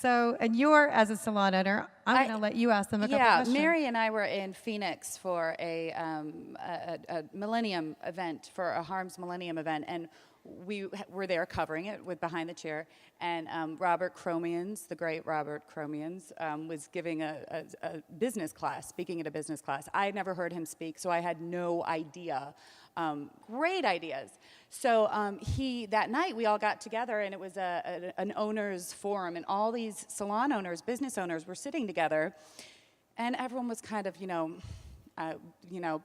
So, and you're, as a salon owner, I'm going to let you ask them a couple questions. Yeah, Mary and I were in Phoenix for a Millennium event, for a Harms Millennium event, and we were there covering it with Behind the Chair, and Robert Cromians, the great Robert Cromians, was giving a business class, speaking at a business class. I had never heard him speak, so I had no idea. Great ideas. So that night we all got together, and it was an owners forum, and all these salon owners, business owners were sitting together, and everyone was kind of,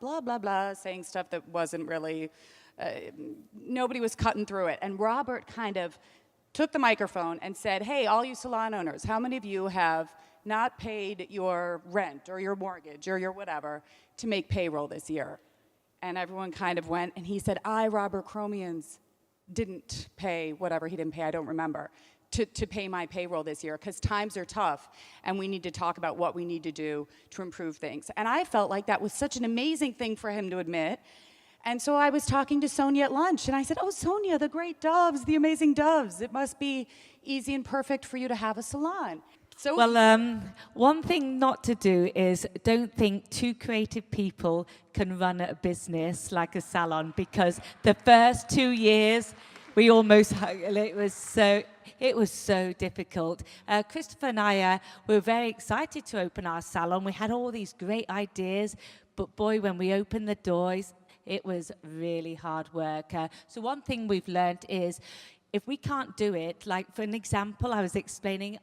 blah, blah, blah, saying stuff that wasn't really, nobody was cutting through it. And Robert kind of took the microphone and said, hey, all you salon owners, how many of you have not paid your rent or your mortgage or your whatever to make payroll this year? And everyone kind of went, and he said, I, Robert Cromians, didn't pay whatever he didn't pay, I don't remember, to pay my payroll this year, because times are tough, and we need to talk about what we need to do to improve things. And I felt like that was such an amazing thing for him to admit. And so I was talking to Sonia at lunch, and I said, oh, Sonia, the great Doves, the amazing Doves, it must be easy and perfect for you to have a salon. So well, one thing not to do is don't think two creative people can run a business like a salon, because the first 2 years we almost, it was so difficult. Christopher and I were very excited to open our salon. We had all these great ideas, but boy, when we opened the doors, it was really hard work. So one thing we've learned is, if we can't do it, like for an example, I was explaining,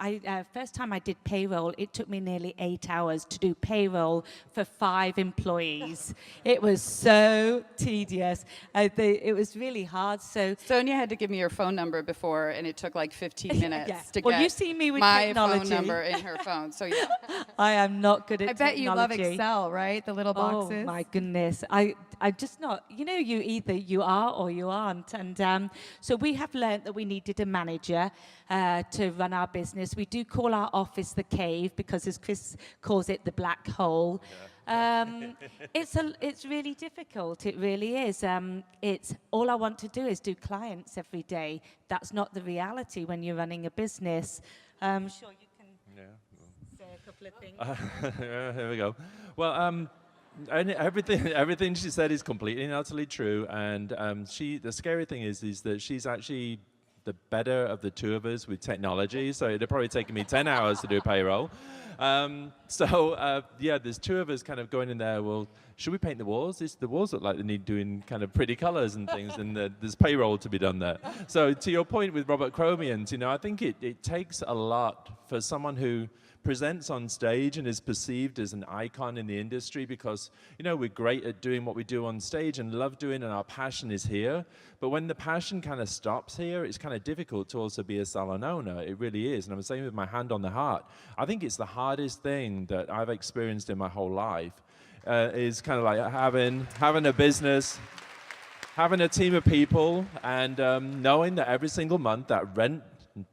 first time I did payroll, it took me nearly 8 hours to do payroll for 5 employees. It was so tedious. It was really hard. So Sonia had to give me her phone number before, and it took like 15 minutes to well, get you see me with my technology. phone number in her phone. So yeah, I am not good at I bet technology. you love Excel, right? The little boxes. Oh my goodness, I'm just not. You either you are or you aren't. And so we have learned that we needed a manager to run our business. We do call our office the cave, because as Chris calls it, the black hole. Yeah. It's really difficult. It really is. It's all I want to do is do clients every day. That's not the reality when you're running a business. Sure, you can say a couple of things. Here we go. Well, and everything she said is completely and utterly true. And the scary thing is that she's actually the better of the two of us with technology. So it'd probably taken me 10 hours to do payroll. Yeah, there's two of us kind of going in there. Well, should we paint the walls? The walls look like they need doing kind of pretty colors and things, and there's payroll to be done there. So to your point with Robert Cromians, I think it takes a lot for someone who presents on stage and is perceived as an icon in the industry, because we're great at doing what we do on stage and love doing, and our passion is here. But when the passion kind of stops here, it's kind of difficult to also be a salon owner. It really is. And I'm saying with my hand on the heart, I think it's the hardest thing that I've experienced in my whole life, is kind of like having a business, having a team of people, and knowing that every single month that rent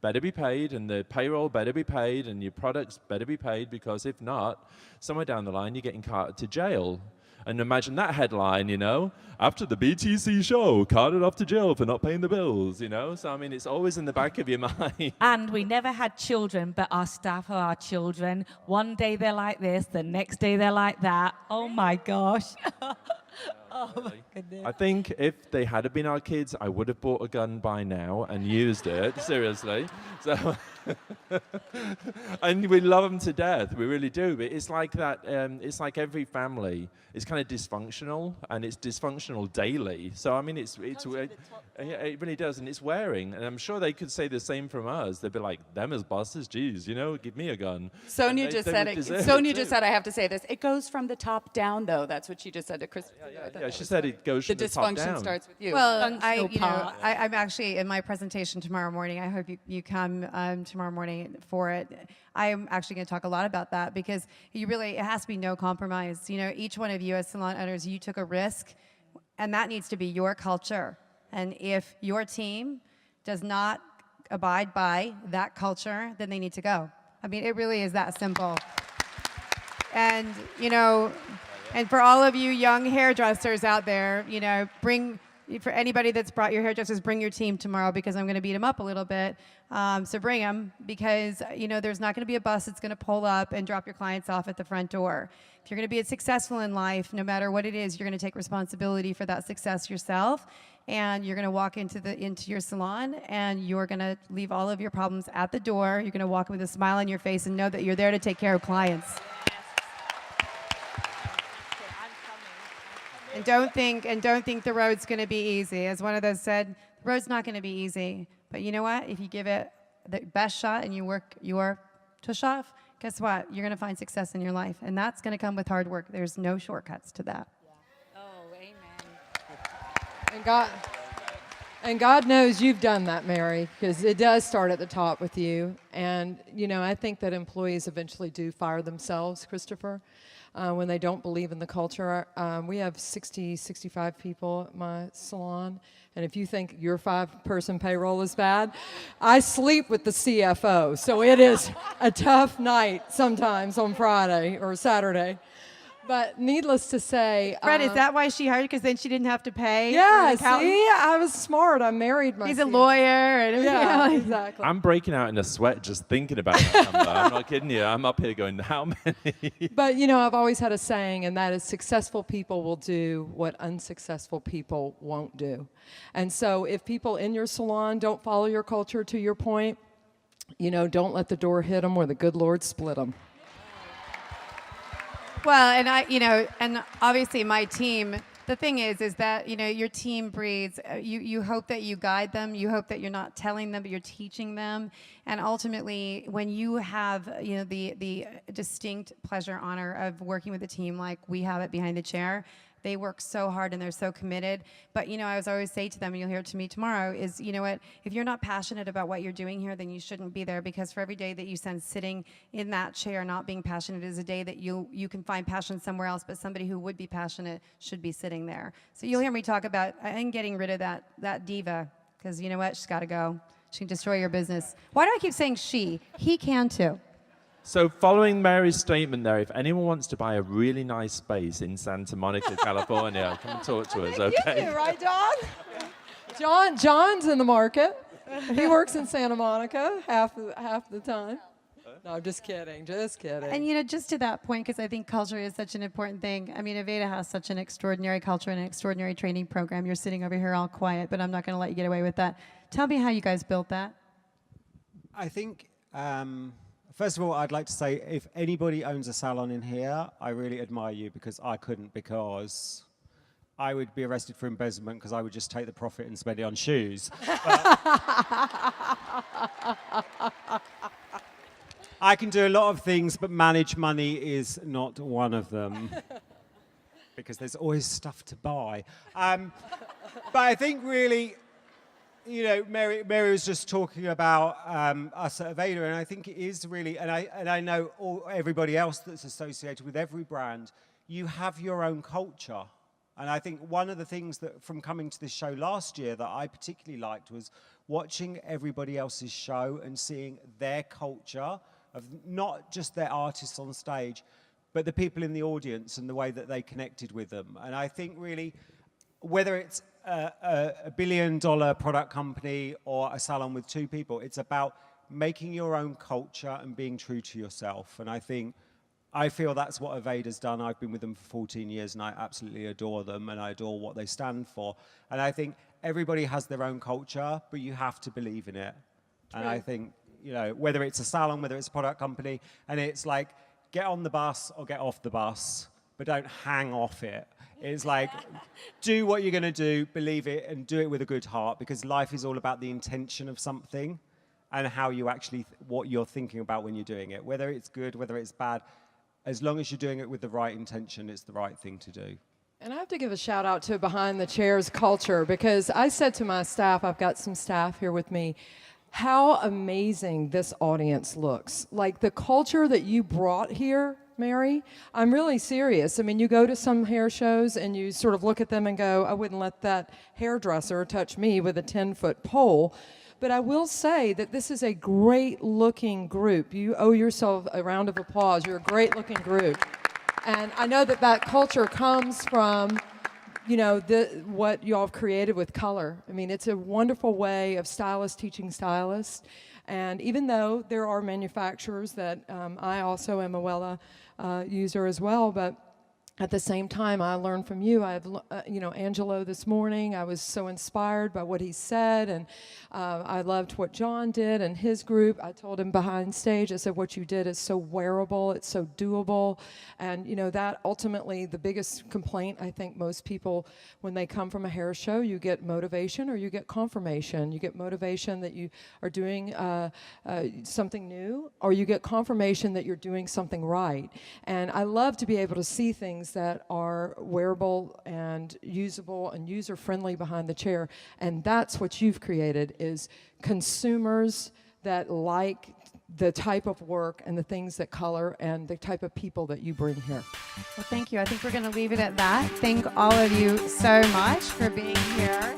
better be paid, and the payroll better be paid, and your products better be paid, because if not, somewhere down the line, you're getting carted to jail. And imagine that headline, after the BTC show, carted off to jail for not paying the bills, So, I mean, it's always in the back of your mind. And we never had children, but our staff are our children. One day they're like this, the next day they're like that. Oh, my gosh. Oh, my goodness. I think if they had been our kids, I would have bought a gun by now and used it, seriously. So, and we love them to death, we really do. But it's like that, it's like every family is kind of dysfunctional, and it's dysfunctional daily. So, I mean, it really does, and it's wearing. And I'm sure they could say the same from us. They'd be like, them as bosses, geez, give me a gun. Sonia just said it. Sonia just said, I have to say this. It goes from the top down, though. That's what she just said to Chris. Yeah, she said it goes from the top down. The dysfunction starts with you. Well, I'm actually in my presentation tomorrow morning. I hope you come tomorrow morning for it. I'm actually going to talk a lot about that, because it has to be no compromise. Each one of you as salon owners, you took a risk, and that needs to be your culture. And if your team does not abide by that culture, then they need to go. I mean, it really is that simple. And, and for all of you young hairdressers out there, bring for anybody that's brought your hairdressers, bring your team tomorrow because I'm going to beat them up a little bit. So bring them because, there's not going to be a bus that's going to pull up and drop your clients off at the front door. If you're going to be successful in life, no matter what it is, you're going to take responsibility for that success yourself. And you're going to walk into your salon and you're going to leave all of your problems at the door. You're going to walk with a smile on your face and know that you're there to take care of clients. And don't think the road's going to be easy. As one of those said, the road's not going to be easy. But you know what? If you give it the best shot and you work your tush off, guess what? You're going to find success in your life. And that's going to come with hard work. There's no shortcuts to that. Oh, amen. And God knows you've done that, Mary, because it does start at the top with you. And, I think that employees eventually do fire themselves, Christopher, when they don't believe in the culture. We have 65 people at my salon. And if you think your 5-person payroll is bad, I sleep with the CFO. So it is a tough night sometimes on Friday or Saturday. But needless to say... Fred, is that why she hired? Because then she didn't have to pay? Yeah, see? I was smart. I married my... He's a lawyer. And yeah, exactly. I'm breaking out in a sweat just thinking about that number. I'm not kidding you. I'm up here going, how many? But, I've always had a saying, and that is successful people will do what unsuccessful people won't do. And so if people in your salon don't follow your culture, to your point, don't let the door hit them or the good Lord split them. Well, and and obviously my team, the thing is that, your team breeds, you hope that you guide them, you hope that you're not telling them, but you're teaching them. And ultimately, when you have, the distinct pleasure, honor of working with a team like we have it Behind the Chair, they work so hard and they're so committed. But, I always say to them, and you'll hear it to me tomorrow, is, what, if you're not passionate about what you're doing here, then you shouldn't be there, because for every day that you spend sitting in that chair not being passionate is a day that you can find passion somewhere else, but somebody who would be passionate should be sitting there. So you'll hear me talk about, I'm getting rid of that diva, because you know what, she's got to go. She can destroy your business. Why do I keep saying she? He can too. So following Mary's statement there, if anyone wants to buy a really nice space in Santa Monica, California, come and talk to us, okay? You, right, John? John's in the market. He works in Santa Monica half the time. No, just kidding. And just to that point, because I think culture is such an important thing. I mean, Aveda has such an extraordinary culture and an extraordinary training program. You're sitting over here all quiet, but I'm not going to let you get away with that. Tell me how you guys built that. I think... First of all, I'd like to say, if anybody owns a salon in here, I really admire you, because I couldn't, because I would be arrested for embezzlement, because I would just take the profit and spend it on shoes. I can do a lot of things, but manage money is not one of them, because there's always stuff to buy. But I think really... Mary was just talking about us at Aveda, and I think it is really, and I know everybody else that's associated with every brand, you have your own culture. And I think one of the things that from coming to this show last year that I particularly liked was watching everybody else's show and seeing their culture of not just their artists on stage, but the people in the audience and the way that they connected with them. And I think really, whether it's a billion-dollar product company or a salon with 2 people, it's about making your own culture and being true to yourself. And I feel that's what Aveda's done. I've been with them for 14 years, and I absolutely adore them, and I adore what they stand for. And I think everybody has their own culture, but you have to believe in it. And I think, whether it's a salon, whether it's a product company, and it's like, get on the bus or get off the bus, but don't hang off it. It's like, do what you're going to do, believe it, and do it with a good heart, because life is all about the intention of something and how you actually, what you're thinking about when you're doing it. Whether it's good, whether it's bad, as long as you're doing it with the right intention, it's the right thing to do. And I have to give a shout out to Behind the Chairs culture, because I said to my staff, I've got some staff here with me, how amazing this audience looks. Like the culture that you brought here, Mary, I'm really serious. I mean, you go to some hair shows and you sort of look at them and go, I wouldn't let that hairdresser touch me with a 10-foot pole. But I will say that this is a great-looking group. You owe yourself a round of applause. You're a great-looking group. And I know that culture comes from you know, what y'all have created with color. I mean, it's a wonderful way of stylists teaching stylists. And even though there are manufacturers that I also am a Wella user as well, but at the same time, I learned from you. I have, you know, Angelo this morning. I was so inspired by what he said, and I loved what John did and his group. I told him behind stage, I said, what you did is so wearable, it's so doable, and you know, that ultimately, the biggest complaint I think most people, when they come from a hair show, you get motivation or you get confirmation. You get motivation that you are doing something new, or you get confirmation that you're doing something right. And I love to be able to see things that are wearable and usable and user-friendly behind the chair. And that's what you've created, is consumers that like the type of work and the things that color and the type of people that you bring here. Well, thank you. I think we're going to leave it at that. Thank all of you so much for being here.